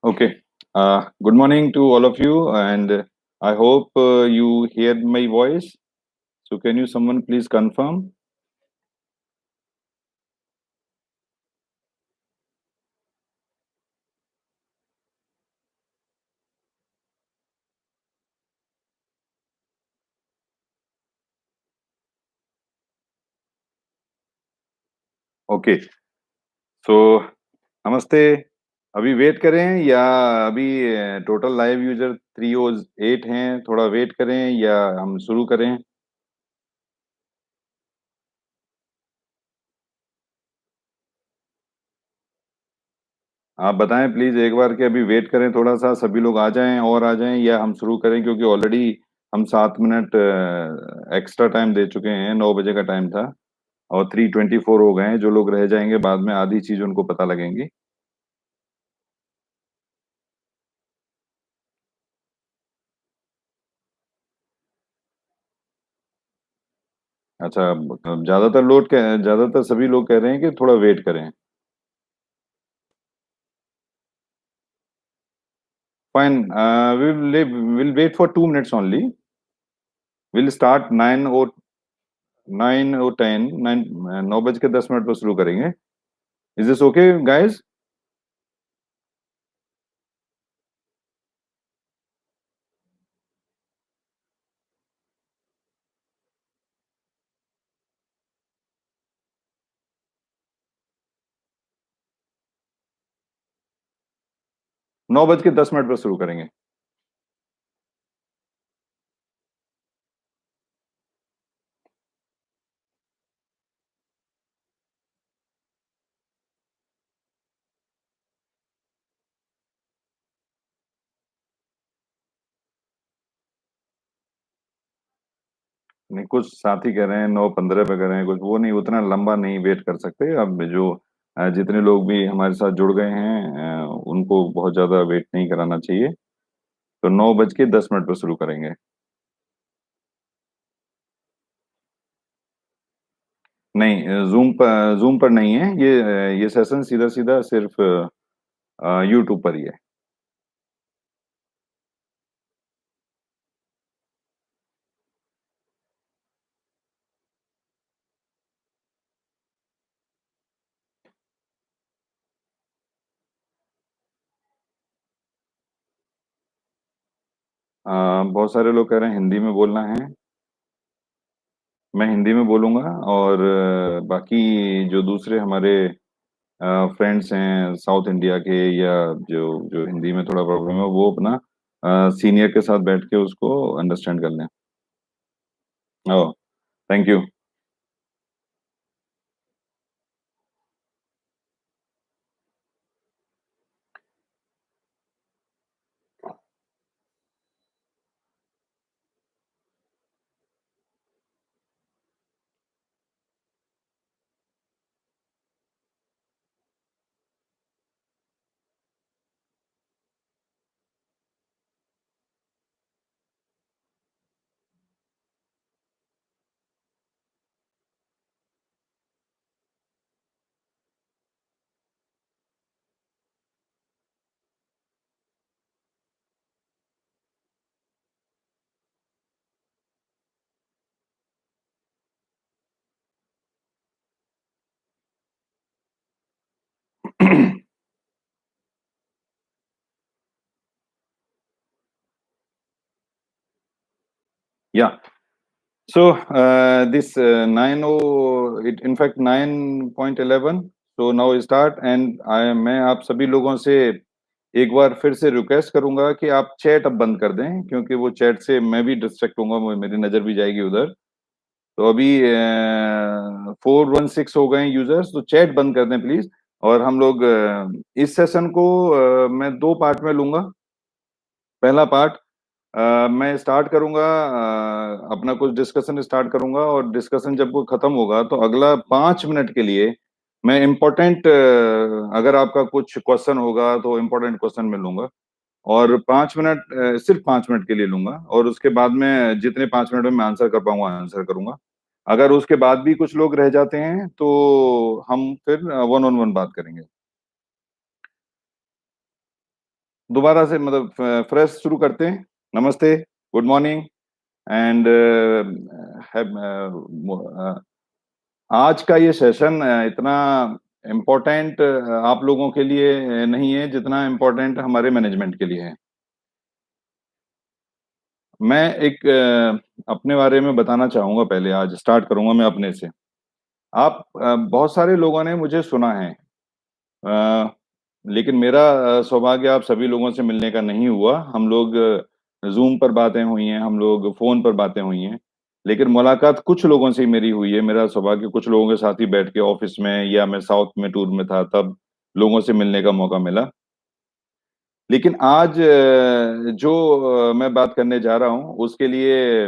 Okay. Good morning to all of you, and I hope you hear my voice. So, can you someone please confirm? Okay. So, नमस्ते. अभी wait करें या अभी total live user 308 हैं, थोड़ा wait करें या हम शुरू करें? आप बताएं प्लीज एक बार कि अभी वेट करें थोड़ा सा, सभी लोग आ जाएं और आ जाएं, या हम शुरू करें, क्योंकि ऑलरेडी हम 7 मिनट एक्स्ट्रा टाइम दे चुके हैं। 9 बजे का टाइम था और 3:24 हो गए हैं। जो लोग रह जाएंगे बाद में आधी चीज उनको पता लगेंगी। अच्छा, ज्यादातर सभी लोग कह रहे हैं कि थोड़ा वेट करें। Fine, will wait for 2 minutes only. Will start 9 और 10, 9 बज के 10 मिनट पर शुरू करेंगे। Is this okay guys? 9 बज के 10 मिनट पर शुरू करेंगे। नहीं, कुछ साथी कह रहे हैं 9:15 पे कर रहे हैं, कुछ वो नहीं, उतना लंबा नहीं वेट कर सकते। अब जो जितने लोग भी हमारे साथ जुड़ गए हैं उनको बहुत ज्यादा वेट नहीं कराना चाहिए। तो 9 बज के 10 मिनट पर शुरू करेंगे। नहीं, जूम पर नहीं है ये सेशन सीधा सीधा सिर्फ यूट्यूब पर ही है। बहुत सारे लोग कह रहे हैं हिंदी में बोलना है। मैं हिंदी में बोलूंगा, और बाकी जो दूसरे हमारे फ्रेंड्स हैं साउथ इंडिया के, या जो जो हिंदी में थोड़ा प्रॉब्लम है, वो अपना सीनियर के साथ बैठ के उसको अंडरस्टैंड कर लें। ओह, थैंक यू। या So this in fact 9.11. So now start, and मैं आप सभी लोगों से एक बार फिर से रिक्वेस्ट करूंगा कि आप चैट अब बंद कर दें, क्योंकि वो चैट से मैं भी डिस्ट्रैक्ट होऊंगा, मेरी नजर भी जाएगी उधर। तो अभी 416 हो गए यूजर्स, तो चैट बंद कर दें प्लीज। और हम लोग इस सेशन को मैं दो पार्ट में लूंगा। पहला पार्ट मैं स्टार्ट करूंगा, अपना कुछ डिस्कशन स्टार्ट करूंगा, और डिस्कशन जब वो खत्म होगा तो अगला 5 मिनट के लिए मैं इम्पोर्टेंट, अगर आपका कुछ क्वेश्चन होगा तो इम्पोर्टेंट क्वेश्चन मैं लूंगा। और 5 मिनट, सिर्फ 5 मिनट के लिए लूंगा, और उसके बाद में जितने 5 मिनट में मैं आंसर कर पाऊंगा आंसर करूंगा। अगर उसके बाद भी कुछ लोग रह जाते हैं तो हम फिर वन ऑन वन बात करेंगे। दोबारा से मतलब फ्रेश शुरू करते हैं। नमस्ते, गुड मॉर्निंग एंड आज का ये सेशन इतना इम्पोर्टेंट आप लोगों के लिए नहीं है जितना इम्पोर्टेंट हमारे मैनेजमेंट के लिए है। मैं एक अपने बारे में बताना चाहूंगा। पहले आज स्टार्ट करूंगा मैं अपने से। आप बहुत सारे लोगों ने मुझे सुना है, अ, लेकिन मेरा सौभाग्य आप सभी लोगों से मिलने का नहीं हुआ। हम लोग जूम पर बातें हुई हैं, हम लोग फोन पर बातें हुई हैं, लेकिन मुलाकात कुछ लोगों से ही मेरी हुई है। मेरा सौभाग्य कुछ लोगों के साथ ही बैठ के ऑफिस में, या मैं साउथ में टूर में था तब लोगों से मिलने का मौका मिला। लेकिन आज जो मैं बात करने जा रहा हूँ उसके लिए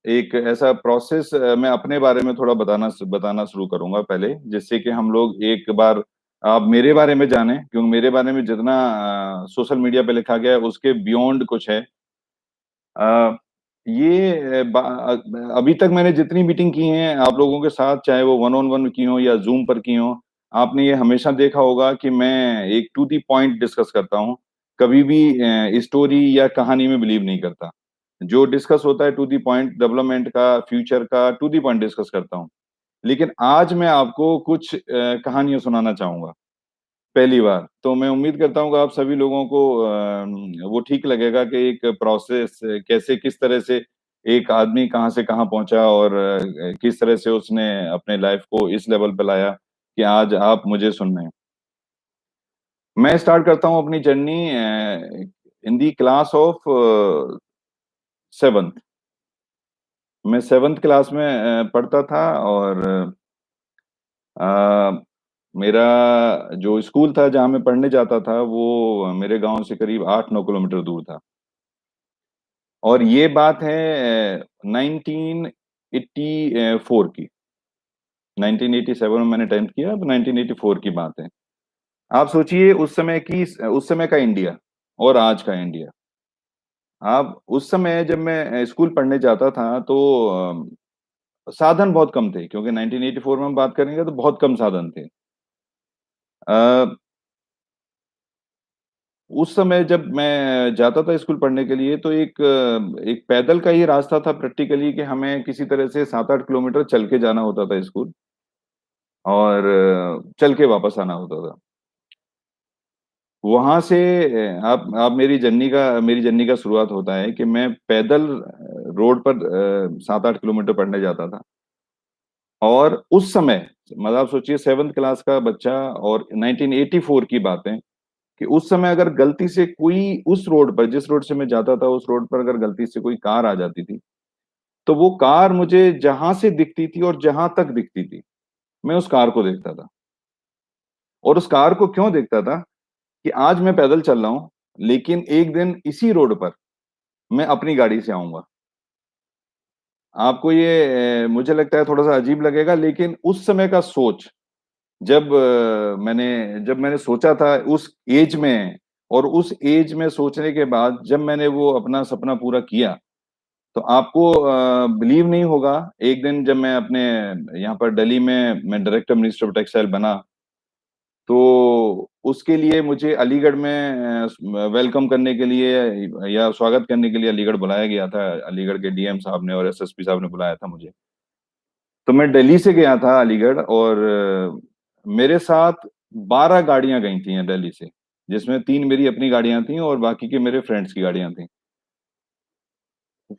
एक ऐसा प्रोसेस मैं अपने बारे में थोड़ा बताना बताना शुरू करूंगा पहले, जिससे कि हम लोग एक बार आप मेरे बारे में जाने, क्योंकि मेरे बारे में जितना सोशल मीडिया पे लिखा गया है उसके बियॉन्ड कुछ है। अ, ये अभी तक मैंने जितनी मीटिंग की हैं आप लोगों के साथ, चाहे वो वन ऑन वन की हो या जूम पर की हो, आपने ये हमेशा देखा होगा कि मैं एक टू दी पॉइंट डिस्कस करता हूँ। कभी भी स्टोरी या कहानी में बिलीव नहीं करता। जो डिस्कस होता है टू दी पॉइंट, डेवलपमेंट का, फ्यूचर का, टू दी पॉइंट डिस्कस करता हूँ। लेकिन आज मैं आपको कुछ कहानियां सुनाना चाहूंगा पहली बार। तो मैं उम्मीद करता हूँ कि आप सभी लोगों को वो ठीक लगेगा कि एक प्रोसेस कैसे, किस तरह से एक आदमी कहाँ से कहाँ पहुंचा, और किस तरह से उसने अपने लाइफ को इस लेवल पे लाया कि आज आप मुझे सुन रहे हैं। मैं स्टार्ट करता हूँ अपनी journey in the class of seventh. मैं सेवन्थ क्लास में पढ़ता था, और अ, मेरा जो स्कूल था जहाँ मैं पढ़ने जाता था वो मेरे गांव से करीब 8-9 किलोमीटर दूर था। और ये बात है 1984 की। 1987 में मैंने 10th किया, अब 1984 की बात है। आप सोचिए उस समय का इंडिया और आज का इंडिया। आप उस समय जब मैं स्कूल पढ़ने जाता था तो साधन बहुत कम थे, क्योंकि 1984 में हम बात करेंगे तो बहुत कम साधन थे। अ, उस समय जब मैं जाता था स्कूल पढ़ने के लिए तो एक पैदल का ही रास्ता था प्रैक्टिकली, कि हमें किसी तरह से 7-8 किलोमीटर चल के जाना होता था स्कूल, और चल के वापस आना होता था। वहां से आप मेरी जर्नी का शुरुआत होता है कि मैं पैदल रोड पर 7-8 किलोमीटर पढ़ने जाता था। और उस समय मतलब आप सोचिए सेवन्थ क्लास का बच्चा, और 1984 की बात है, कि उस समय अगर गलती से कोई उस रोड पर, जिस रोड से मैं जाता था उस रोड पर अगर गलती से कोई कार आ जाती थी, तो वो कार मुझे जहां से दिखती थी और जहां तक दिखती थी मैं उस कार को देखता था। और उस कार को क्यों देखता था? कि आज मैं पैदल चल रहा हूं, लेकिन एक दिन इसी रोड पर मैं अपनी गाड़ी से आऊंगा। आपको ये मुझे लगता है थोड़ा सा अजीब लगेगा, लेकिन उस समय का सोच, जब मैंने सोचा था उस एज में, और उस एज में सोचने के बाद जब मैंने वो अपना सपना पूरा किया, तो आपको बिलीव नहीं होगा। एक दिन जब मैं अपने यहाँ पर दिल्ली में मैं डायरेक्टर मिनिस्टर ऑफ टेक्सटाइल बना, तो उसके लिए मुझे अलीगढ़ में वेलकम करने के लिए या स्वागत करने के लिए अलीगढ़ बुलाया गया था। अलीगढ़ के डीएम साहब ने और एसएसपी साहब ने बुलाया था मुझे। तो मैं दिल्ली से गया था अलीगढ़, और मेरे साथ 12 गाड़ियां गई थी दिल्ली से, जिसमें 3 मेरी अपनी गाड़ियां थी और बाकी के मेरे फ्रेंड्स की गाड़ियां थी।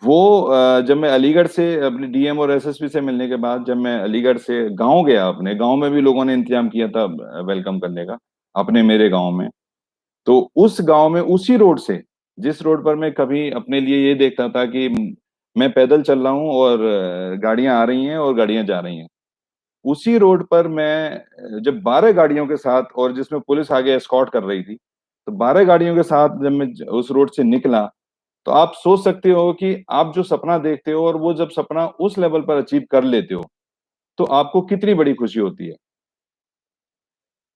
वो जब मैं अलीगढ़ से अपने डीएम और एसएसपी से मिलने के बाद जब मैं अलीगढ़ से गांव गया, अपने गांव में भी लोगों ने इंतजाम किया था वेलकम करने का, अपने मेरे गांव में। तो उस गांव में उसी रोड से, जिस रोड पर मैं कभी अपने लिए ये देखता था कि मैं पैदल चल रहा हूँ और गाड़ियां आ रही हैं और गाड़ियां जा रही हैं, उसी रोड पर मैं जब 12 गाड़ियों के साथ, और जिसमें पुलिस आगे एस्कॉर्ट कर रही थी, तो 12 गाड़ियों के साथ जब मैं उस रोड से निकला, तो आप सोच सकते हो कि आप जो सपना देखते हो और वो जब सपना उस लेवल पर अचीव कर लेते हो, तो आपको कितनी बड़ी खुशी होती है।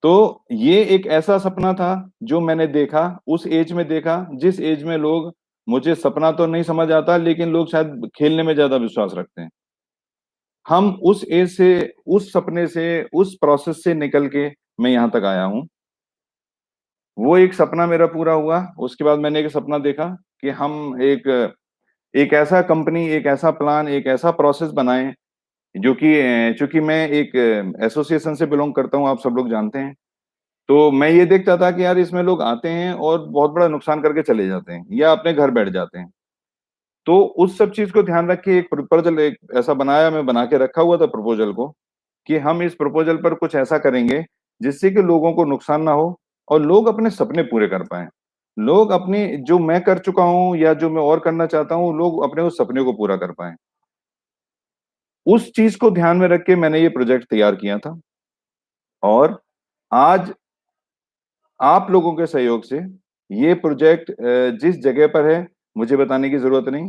तो ये एक ऐसा सपना था जो मैंने देखा, उस एज में देखा जिस एज में लोग, मुझे सपना तो नहीं समझ आता, लेकिन लोग शायद खेलने में ज्यादा विश्वास रखते हैं। हम उस एज से, उस सपने से, उस प्रोसेस से निकल के मैं यहां तक आया हूं। वो एक सपना मेरा पूरा हुआ। उसके बाद मैंने एक सपना देखा कि हम एक एक ऐसा कंपनी, एक ऐसा प्लान, एक ऐसा प्रोसेस बनाएं जो कि चूंकि मैं एक एसोसिएशन से बिलोंग करता हूं, आप सब लोग जानते हैं। तो मैं ये देखता था कि यार इसमें लोग आते हैं और बहुत बड़ा नुकसान करके चले जाते हैं या अपने घर बैठ जाते हैं। तो उस सब चीज को ध्यान रख के एक प्रपोजल एक ऐसा बनाया, मैं बना के रखा हुआ था प्रपोजल को, कि हम इस प्रपोजल पर कुछ ऐसा करेंगे जिससे कि लोगों को नुकसान ना हो और लोग अपने सपने पूरे कर पाए। लोग अपनी जो मैं कर चुका हूं या जो मैं और करना चाहता हूं, लोग अपने उस सपने को पूरा कर पाए। उस चीज को ध्यान में रख के मैंने ये प्रोजेक्ट तैयार किया था। और आज आप लोगों के सहयोग से ये प्रोजेक्ट जिस जगह पर है, मुझे बताने की जरूरत नहीं।